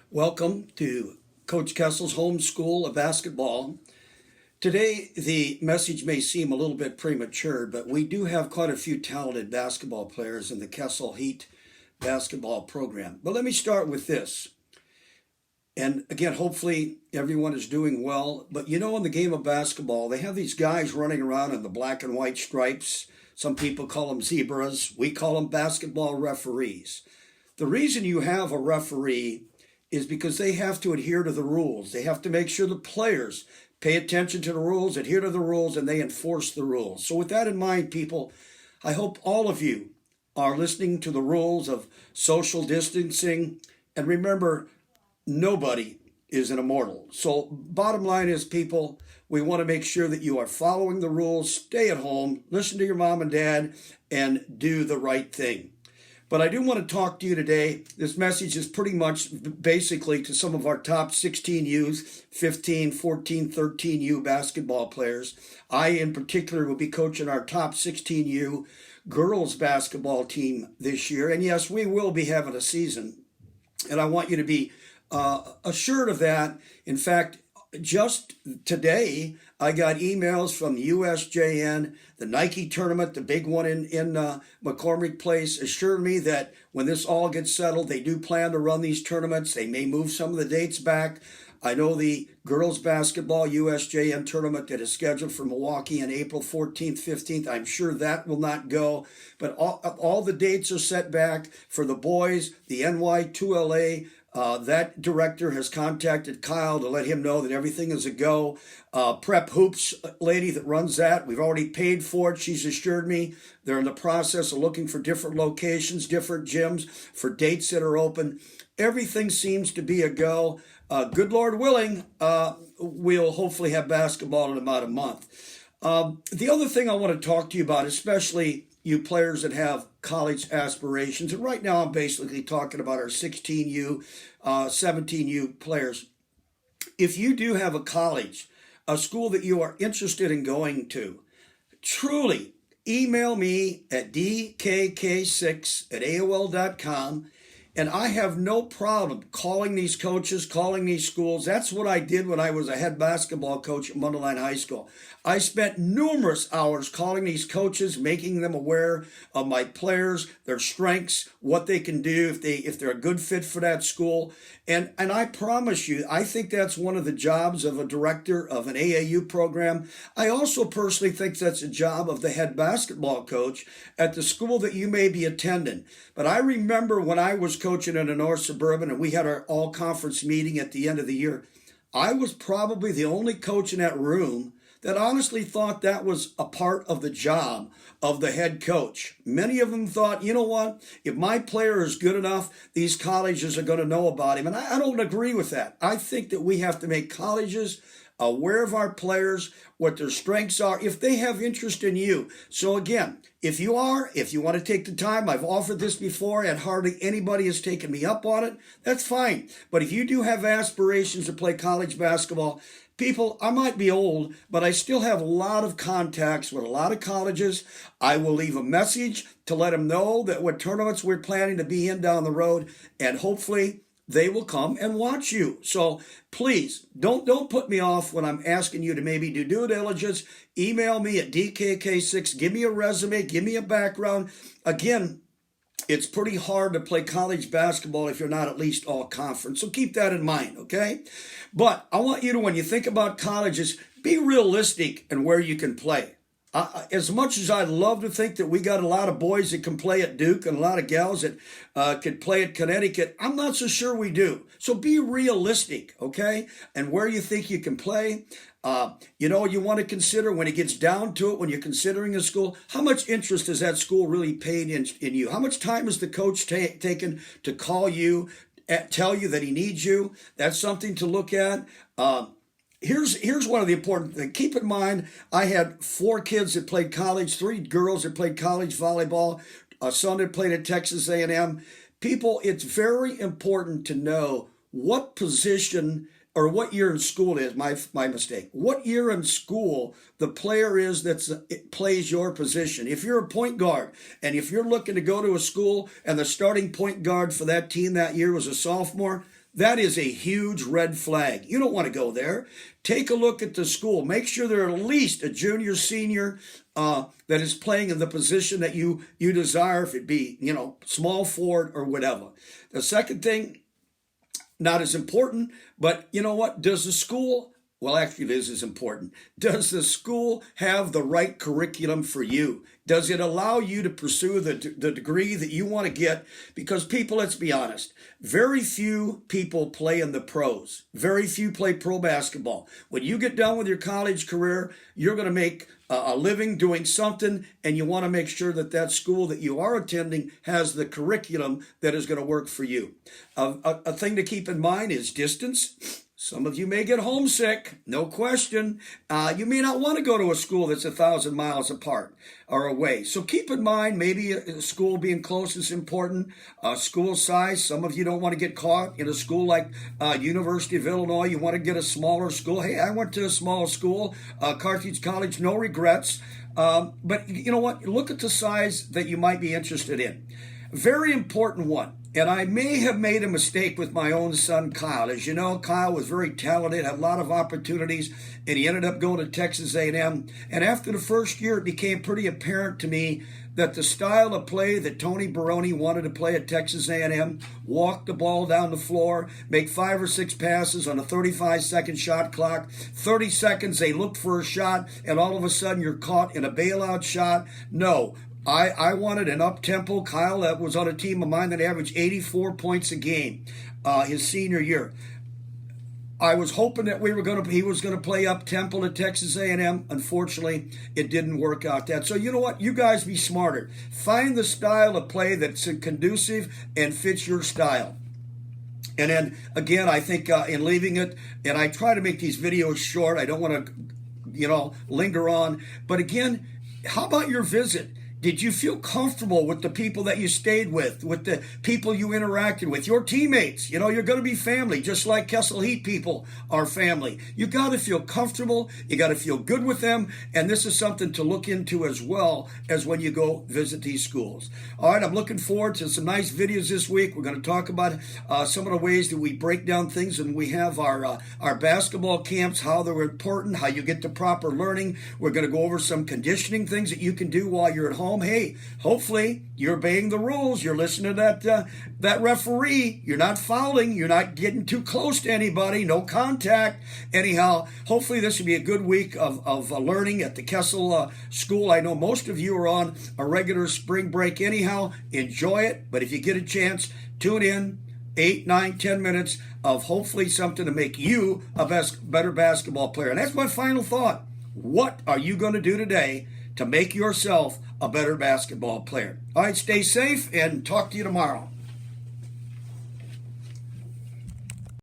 Welcome to Coach Kessel's Homeschool of Basketball. Today, the message may seem a little bit premature, but we do have quite a few talented basketball players in the Kessel Heat basketball program. But let me start with this. And again, hopefully everyone is doing well. But in the game of basketball, they have these guys running around in the black and white stripes. Some people call them zebras. We call them basketball referees. The reason you have a referee is because they have to adhere to the rules. They have to make sure the players pay attention to the rules, adhere to the rules, and they enforce the rules. So with that in mind, people, I hope all of you are listening to the rules of social distancing. And remember, nobody is an immortal. So bottom line is, people, we want to make sure that you are following the rules, stay at home, listen to your mom and dad, and do the right thing. But I do want to talk to you today. This message is pretty much basically to some of our top 16U, 15, 14, 13U basketball players. I, in particular, will be coaching our top 16U girls basketball team this year. And yes, we will be having a season. And I want you to be assured of that. In fact, just today, I got emails from USJN, the Nike tournament, the big one in McCormick Place, assured me that when this all gets settled, they do plan to run these tournaments. They may move some of the dates back. I know the girls basketball USJN tournament that is scheduled for Milwaukee on April 14th, 15th. I'm sure that will not go. But all the dates are set back for the boys, the NY2LA. That director has contacted Kyle to let him know that everything is a go. Prep Hoops lady that runs that, we've already paid for it. She's assured me they're in the process of looking for different locations, different gyms for dates that are open. Everything seems to be a go. Good Lord willing, we'll hopefully have basketball in about a month. The other thing I want to talk to you about, especially you players that have college aspirations, and right now I'm basically talking about our 16U, 17U players. If you do have a college, a school that you are interested in going to, truly email me at dkk6@aol.com. And I have no problem calling these coaches, calling these schools. That's what I did when I was a head basketball coach at Mundelein High School. I spent numerous hours calling these coaches, making them aware of my players, their strengths, what they can do if they're a good fit for that school. And I promise you, I think that's one of the jobs of a director of an AAU program. I also personally think that's a job of the head basketball coach at the school that you may be attending. But I remember when I was coaching in the North Suburban and we had our all-conference meeting at the end of the year, I was probably the only coach in that room that honestly thought that was a part of the job of the head coach. Many of them thought, you know what, if my player is good enough, these colleges are going to know about him. And I don't agree with that. I think that we have to make colleges aware of our players, what their strengths are, if they have interest in you. So again, if you want to take the time, I've offered this before and hardly anybody has taken me up on it, that's fine. But if you do have aspirations to play college basketball, people, I might be old, but I still have a lot of contacts with a lot of colleges. I will leave a message to let them know that what tournaments we're planning to be in down the road, and hopefully they will come and watch you. So please, don't put me off when I'm asking you to maybe do due diligence. Email me at dkk6. Give me a resume. Give me a background. Again, it's pretty hard to play college basketball if you're not at least all conference. So keep that in mind, okay? But I want you to, when you think about colleges, be realistic in where you can play. As much as I'd love to think that we got a lot of boys that can play at Duke and a lot of gals that could play at Connecticut, I'm not so sure we do. So be realistic, okay? And where you think you can play. You want to consider when it gets down to it, when you're considering a school, how much interest has that school really paid in you? How much time has the coach taken to call you, tell you that he needs you? That's something to look at. Here's one of the important things. Keep in mind, I had 4 kids that played college, 3 girls that played college volleyball, a son that played at Texas A&M. People, it's very important to know what position or what year in school is, my mistake. What year in school the player is that plays your position. If you're a point guard and if you're looking to go to a school and the starting point guard for that team that year was a sophomore, that is a huge red flag. You don't want to go there. Take a look at the school. Make sure they're at least a junior, senior that is playing in the position that you desire, if it be, small forward or whatever. The second thing, not as important, but you know what? Does the school, well, actually, this is important. Does the school have the right curriculum for you? Does it allow you to pursue the degree that you want to get? Because people, let's be honest, very few people play in the pros. Very few play pro basketball. When you get done with your college career, you're going to make a living doing something, and you want to make sure that that school that you are attending has the curriculum that is going to work for you. A thing to keep in mind is distance. Some of you may get homesick, no question. You may not want to go to a school that's 1,000 miles apart or away. So keep in mind, maybe a school being close is important. School size, some of you don't want to get caught in a school like University of Illinois. You want to get a smaller school. Hey, I went to a small school, Carthage College, no regrets. But you know what? Look at the size that you might be interested in. Very important one. And I may have made a mistake with my own son, Kyle. As you know, Kyle was very talented, had a lot of opportunities, and he ended up going to Texas A&M. And after the first year, it became pretty apparent to me that the style of play that Tony Baroni wanted to play at Texas A&M, walk the ball down the floor, make 5 or 6 passes on a 35-second shot clock, 30 seconds, they look for a shot, and all of a sudden you're caught in a bailout shot. No. I wanted an up-tempo. Kyle was on a team of mine that averaged 84 points a game his senior year. I was hoping that he was going to play up-tempo at Texas A&M. Unfortunately, it didn't work out that. So you know what? You guys be smarter. Find the style of play that's conducive and fits your style. And then, again, I think in leaving it, and I try to make these videos short. I don't want to, linger on. But again, how about your visit? Did you feel comfortable with the people that you stayed with the people you interacted with, your teammates? You're going to be family, just like Kessel Heat people are family. You got to feel comfortable. You got to feel good with them. And this is something to look into as well as when you go visit these schools. All right, I'm looking forward to some nice videos this week. We're going to talk about some of the ways that we break down things, and we have our basketball camps, how they're important, how you get the proper learning. We're going to go over some conditioning things that you can do while you're at home. Hey, hopefully you're obeying the rules. You're listening to that referee. You're not fouling. You're not getting too close to anybody. No contact. Anyhow, hopefully this will be a good week of learning at the Kessel School. I know most of you are on a regular spring break. Anyhow, enjoy it. But if you get a chance, tune in. 8, 9, 10 minutes of hopefully something to make you a better basketball player. And that's my final thought. What are you going to do today to make yourself a better basketball player? All right, stay safe and talk to you tomorrow.